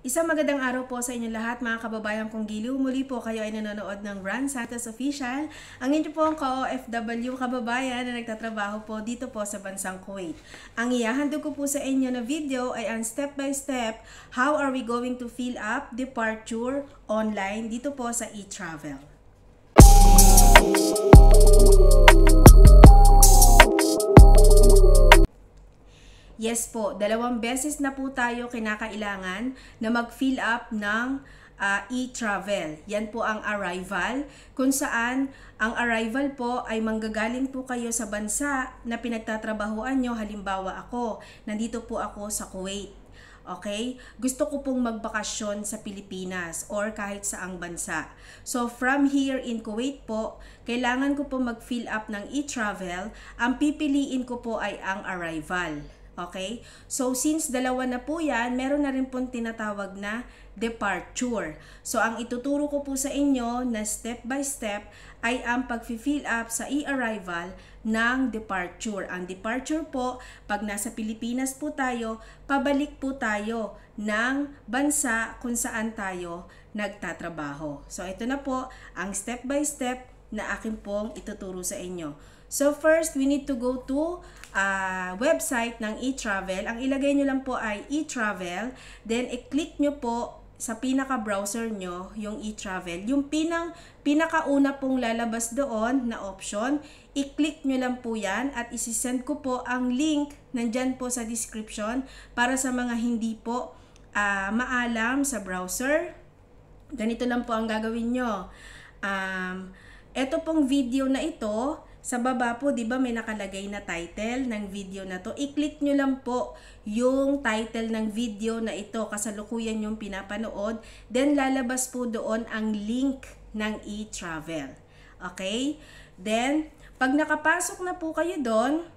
Isang magandang araw po sa inyo lahat mga kababayan kong giliw. Muli po kayo ay nanonood ng Ran Santos Official. Ang inyo po ang ka-OFW kababayan na nagtatrabaho po dito po sa bansang Kuwait. Ang ihahandog ko po sa inyo na video ay ang step by step how are we going to fill up departure online dito po sa e-travel. Yes po, 2 beses na po tayo kinakailangan na mag-fill up ng e-travel. Yan po ang arrival, kung saan ang arrival po ay manggagaling po kayo sa bansa na pinagtatrabahuan nyo. Halimbawa ako, nandito po ako sa Kuwait. Okay? Gusto ko pong magbakasyon sa Pilipinas or kahit saang bansa. So from here in Kuwait po, kailangan ko po mag-fill up ng e-travel. Ang pipiliin ko po ay ang arrival. Okay? So, since dalawa na po yan, meron na rin pong tinatawag na departure. So, ang ituturo ko po sa inyo na step by step ay ang pag-fill up sa e-arrival ng departure. Ang departure po, pag nasa Pilipinas po tayo, pabalik po tayo ng bansa kung saan tayo nagtatrabaho. So, ito na po ang step by step na akin pong ituturo sa inyo. So first, we need to go to website ng e-travel. Ang ilagay nyo lang po ay e-travel. Then, i-click nyo po sa pinaka-browser nyo yung e-travel. Yung pinakauna pong lalabas doon na option, i-click nyo lang po yan at isi-send ko po ang link nandyan po sa description para sa mga hindi po maalam sa browser. Ganito lang po ang gagawin nyo. Ito pong video na ito, sa baba po, di ba may nakalagay na title ng video na to? I-click nyo lang po yung title ng video na ito, kasalukuyan yung pinapanood. Then, lalabas po doon ang link ng e-travel. Okay? Then, pag nakapasok na po kayo doon,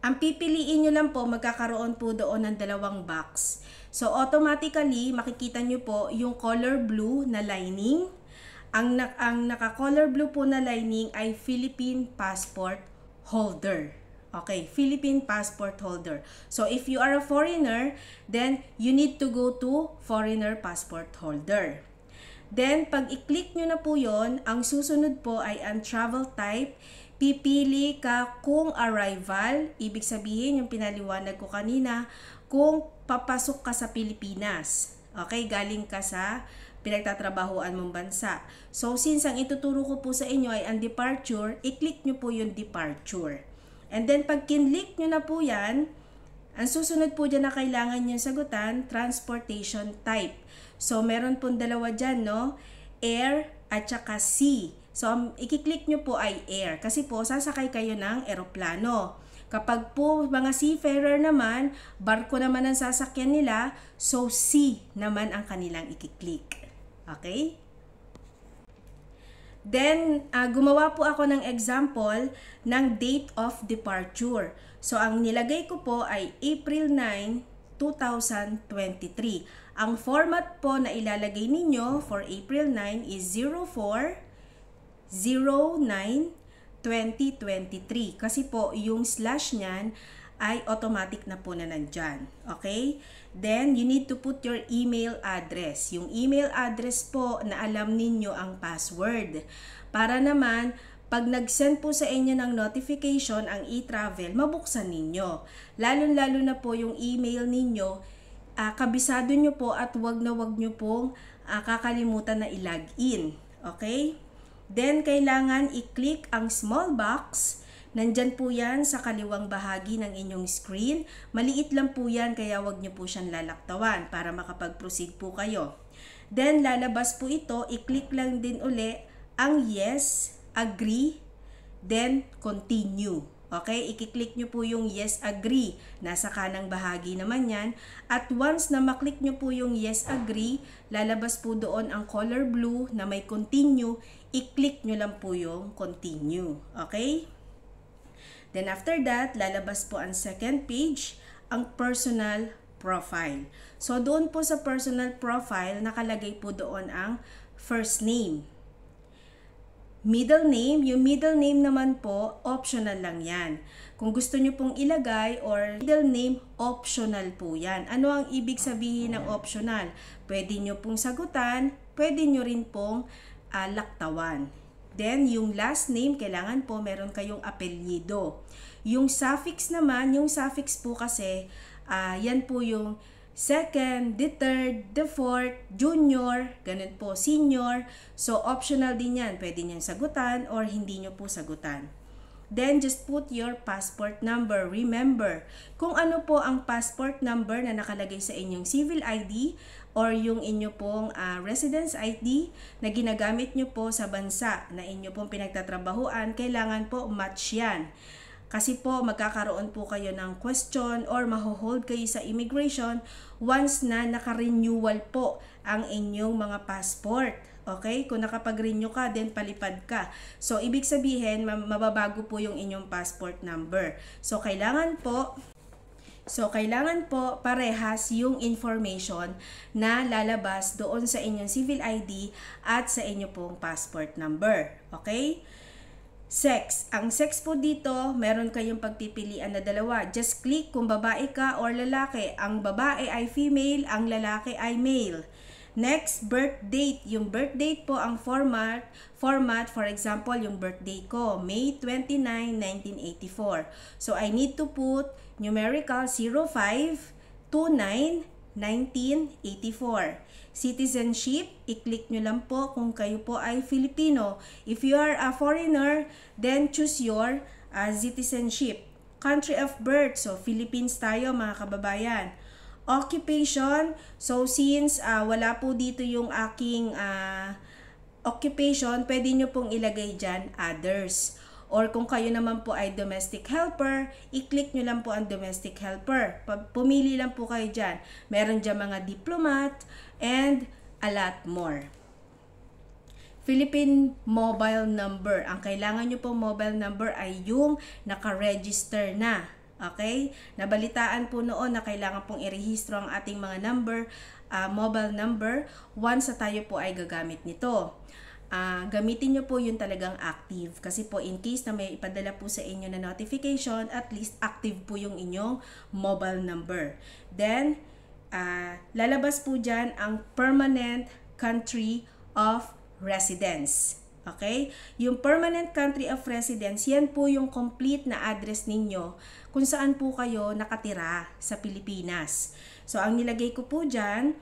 ang pipiliin nyo lang po, magkakaroon po doon ng 2 box. So, automatically, makikita nyo po yung color blue na lining. Ang naka-color blue po na lining ay Philippine passport holder. Okay, Philippine passport holder. So, if you are a foreigner, then you need to go to foreigner passport holder. Then, pag i-click nyo na po yon, ang susunod po ay ang travel type. Pipili ka kung arrival, ibig sabihin yung pinaliwanag ko kanina, kung papasok ka sa Pilipinas. Okay, galing ka sa pinagtatrabahuan mong bansa. So, since ang ituturo ko po sa inyo ay ang departure, i-click nyo po yung departure. And then, pag kinlik nyo na po yan, ang susunod po dyan na kailangan nyo sagutan, transportation type. So, meron pong 2 dyan, no? Air at saka sea. So, ang i-click nyo po ay air. Kasi po, sasakay kayo ng eroplano. Kapag po mga seafarer naman, barko naman ang sasakyan nila, so sea naman ang kanilang i-click. Okay? Then, gumawa po ako ng example ng date of departure. So, ang nilagay ko po ay April 9, 2023. Ang format po na ilalagay ninyo for April 9 is 04/09/2023. Kasi po, yung slash nyan ay automatic na po na nandyan. Okay? Then, you need to put your email address. Yung email address po na alam ninyo ang password. Para naman, pag nag-send po sa inyo ng notification ang e-travel, mabuksan ninyo. Lalo-lalo na po yung email ninyo, kabisado nyo po at wag nyo pong kakalimutan na i-login. Okay? Then, kailangan i-click ang small box. Nandyan po yan sa kaliwang bahagi ng inyong screen. Maliit lang po yan, kaya wag nyo po siyang lalaktawan para makapag-proceed po kayo. Then, lalabas po ito. I-click lang din uli ang yes, agree, then continue. Okay? I-click nyo po yung yes, agree. Nasa kanang bahagi naman yan. At once na maklik nyo po yung yes, agree, lalabas po doon ang color blue na may continue. I-click nyo lang po yung continue. Okay? Then after that, lalabas po ang second page, ang personal profile. So doon po sa personal profile, nakalagay po doon ang first name. middle name. Yung middle name naman po, optional lang yan. Kung gusto nyo pong ilagay or middle name, optional po yan. Ano ang ibig sabihin ng optional? Pwede nyo pong sagutan, pwede nyo rin pong laktawan. Then, yung last name, kailangan po meron kayong apelyido. Yung suffix naman, yung suffix po kasi, yan po yung second, the third, the fourth, junior, ganun po, senior. So, optional din yan. Pwede nyo sagutan or hindi nyo po sagutan. Then, just put your passport number. Remember, kung ano po ang passport number na nakalagay sa inyong civil ID or yung inyo pong residence ID na ginagamit nyo po sa bansa na inyo pong pinagtatrabahuan, kailangan po match yan. Kasi po, magkakaroon po kayo ng question or maho-hold kayo sa immigration once na naka-renewal po ang inyong mga passport. Okay? Kung nakapag-renew ka, then palipad ka. So, ibig sabihin, mababago po yung inyong passport number. So, kailangan po parehas yung information na lalabas doon sa inyong civil ID at sa inyo pong passport number. Okay? Sex. Ang sex po dito, meron kayong pagpipilian na dalawa. Just click kung babae ka or lalaki. Ang babae ay female, ang lalaki ay male. Next, birth date. Yung birth date po ang format, for example, yung birthday ko, May 29, 1984. So, I need to put numerical 0529 1984. Citizenship, i-click nyo lang po kung kayo po ay Filipino. If you are a foreigner, then choose your citizenship. Country of birth, so Philippines tayo mga kababayan. Occupation, so since wala po dito yung aking occupation, pwede nyo pong ilagay dyan others. Or kung kayo naman po ay domestic helper, i-click nyo lang po ang domestic helper. Pumili lang po kayo dyan. Meron dyan mga diplomat and a lot more. Philippine mobile number. Ang kailangan nyo po mobile number ay yung naka-register na. Okay? Nabalitaan po noon na kailangan pong irehistro ang ating mga number, mobile number, once na tayo po ay gagamit nito. Gamitin nyo po yung talagang active. Kasi po in case na may ipadala po sa inyo na notification, at least active po yung inyong mobile number. Then, lalabas po dyan ang permanent country of residence. Okay? Yung permanent country of residence, yan po yung complete na address ninyo kung saan po kayo nakatira sa Pilipinas. So, ang nilagay ko po dyan,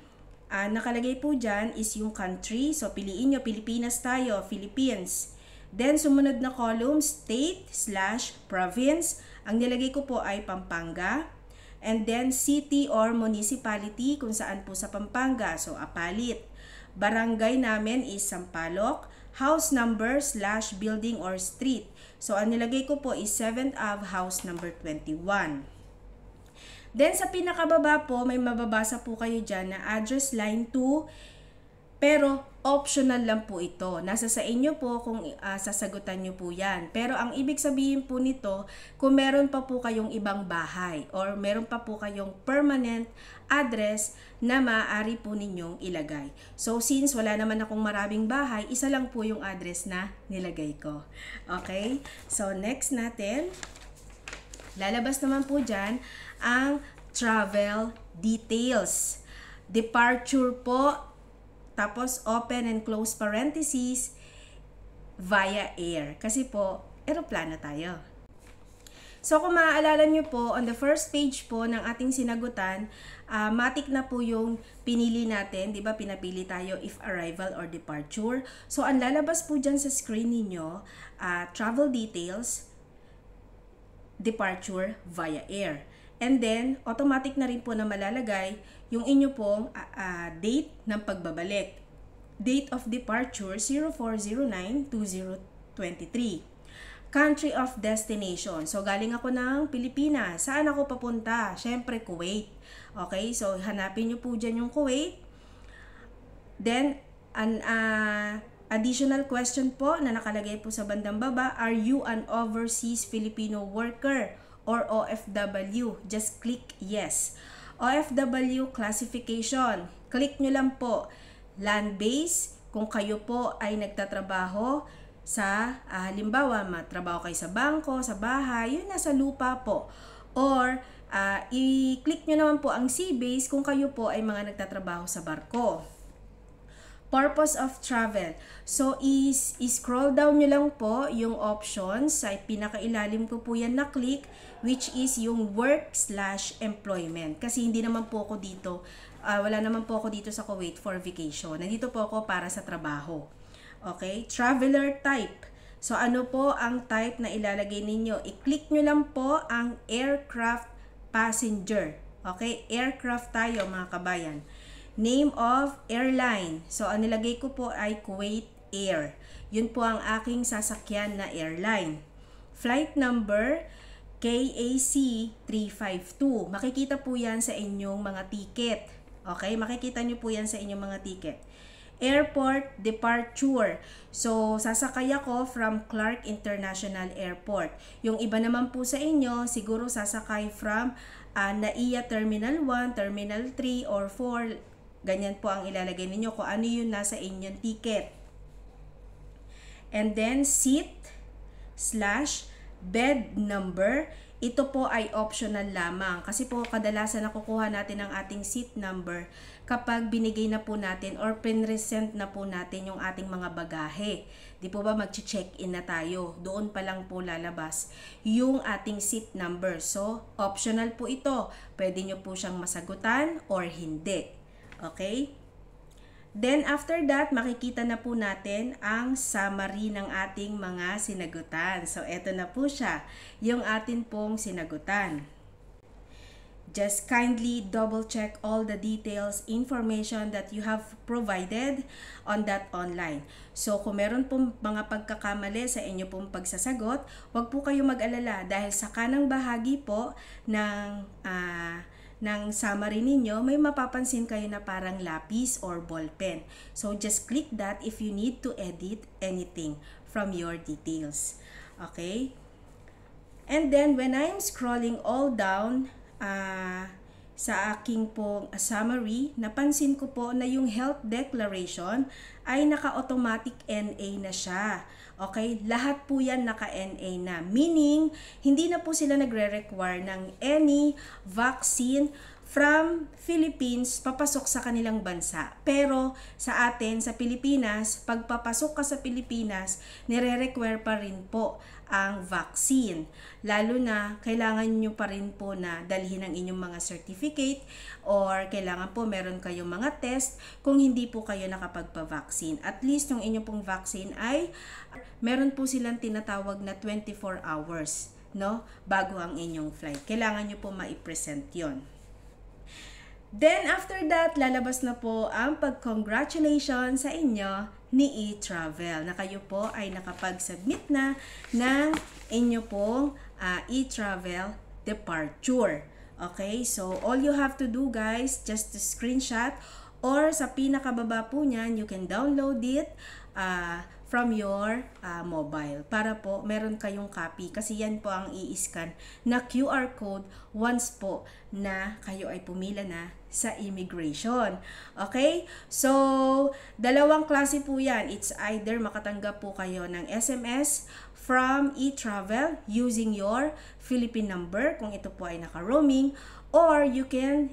nakalagay po dyan is yung country. So, piliin nyo, Pilipinas tayo, Philippines. Then, sumunod na column, state/province. Ang nilagay ko po ay Pampanga. And then, city or municipality kung saan po sa Pampanga. So, Apalit. Barangay namin is Sampaloc. House number/building or street. So, ang nilagay ko po is 7th Ave, house number 21. Then, sa pinakababa po, may mababasa po kayo dyan na address line 2. Pero, optional lang po ito. Nasa sa inyo po kung sasagutan nyo po yan. Pero, ang ibig sabihin po nito, kung meron pa po kayong ibang bahay or meron pa po kayong permanent address na maaari po ninyong ilagay. So, since wala naman akong maraming bahay, isa lang po yung address na nilagay ko. Okay? So, next natin, lalabas naman po dyan ang travel details. Departure po, tapos open and close parentheses, via air. Kasi po, eroplano tayo. So, kung maaalala nyo po, on the first page po ng ating sinagutan, matik na po yung pinili natin, di ba? Pinapili tayo if arrival or departure. So, ang lalabas po dyan sa screen ninyo, travel details, departure via air. And then, automatic na rin po na malalagay yung inyo pong date ng pagbabalik. Date of departure, 0409-2023. Country of destination. So, galing ako ng Pilipinas. Saan ako papunta? Siyempre, Kuwait. Okay? So, hanapin nyo po dyan yung Kuwait. Then, an additional question po na nakalagay po sa bandang baba, are you an overseas Filipino worker or OFW? Just click yes. OFW classification. Click nyo lang po. Land-based, kung kayo po ay nagtatrabaho sa halimbawa, matrabaho kayo sa bangko, sa bahay, yun nasa lupa po. Or i-click nyo naman po ang sea-base kung kayo po ay mga nagtatrabaho sa barko. Purpose of travel. So, i-scroll down nyo lang po yung options. Sa pinakailalim ko po yan na click, which is yung work/employment. Kasi hindi naman po ako dito, wala naman po ako dito sa Kuwait for vacation. Nandito po ako para sa trabaho. Okay? Traveler type. So, ano po ang type na ilalagay ninyo? I-click nyo lang po ang aircraft passenger. Okay? Aircraft tayo mga kabayan. Name of airline. So, ang nilagay ko po ay Kuwait Air. Yun po ang aking sasakyan na airline. Flight number, KAC 352. Makikita po yan sa inyong mga ticket. Okay? Makikita nyo po yan sa inyong mga ticket. Airport departure. So, sasakay ako from Clark International Airport. Yung iba naman po sa inyo, siguro sasakay from NAIA Terminal 1, Terminal 3, or 4. Ganyan po ang ilalagay ninyo kung ano yung nasa inyong ticket. And then, seat/bed number. Ito po ay optional lamang. Kasi po kadalasan nakukuha natin ang ating seat number kapag binigay na po natin or pinresent na po natin yung ating mga bagahe. Di po ba mag-check-in na tayo? Doon pa lang po lalabas yung ating seat number. So, optional po ito. Pwede nyo po siyang masagutan or hindi. Okay? Then, after that, makikita na po natin ang summary ng ating mga sinagutan. So, eto na po siya, yung atin pong sinagutan. Just kindly double-check all the details, information that you have provided on that online. So, kung meron pong mga pagkakamali sa inyo pong pagsasagot, huwag po kayo mag-alala dahil sa kanang bahagi po ng summary ninyo, may mapapansin kayo na parang lapis or ballpen. So, just click that if you need to edit anything from your details. Okay? And then, when I'm scrolling all down sa aking pong summary, napansin ko po na yung health declaration ay naka-automatic NA na siya. Okay? Lahat po yan naka-NA na. Meaning, hindi na po sila nagre-require ng any vaccine from Philippines papasok sa kanilang bansa. Pero sa atin, sa Pilipinas, pagpapasok ka sa Pilipinas, nire-require pa rin po ang vaccine. Lalo na, kailangan nyo pa rin po na dalhin ang inyong mga certificate or kailangan po meron kayong mga test kung hindi po kayo nakapagpa-vaccine. At least yung inyong pong vaccine ay meron po silang tinatawag na 24 hours, no? Bago ang inyong flight. Kailangan nyo po ma-present yon. Then, after that, lalabas na po ang pag-congratulations sa inyo ni e-travel na kayo po ay nakapag-submit na ng inyo pong e-travel departure. Okay? So, all you have to do guys, just to screenshot or sa pinakababa po niyan, you can download it from your mobile para po meron kayong copy kasi yan po ang i-scan na QR code once po na kayo ay pumila na sa immigration. Okay? So, dalawang klase po yan. It's either makatanggap po kayo ng SMS from e-travel using your Philippine number kung ito po ay naka-roaming, or you can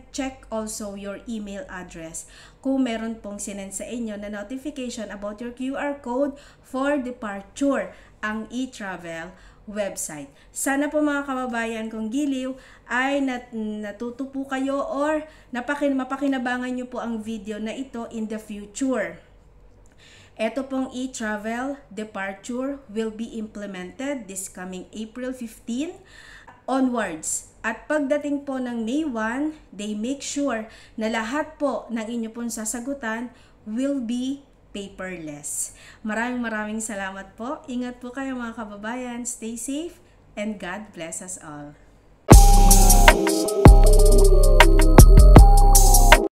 check also your email address kung meron pong sinend sa inyo na notification about your QR code for departure ang e-travel website. Sana po mga kababayan kong giliw ay natuto po kayo or mapakinabangan nyo po ang video na ito in the future. Ito pong e-travel departure will be implemented this coming April 15 onwards. At pagdating po ng May 1, they make sure na lahat po ng inyo pong sasagutan will be paperless. Maraming salamat po. Ingat po kayo mga kababayan. Stay safe and God bless us all.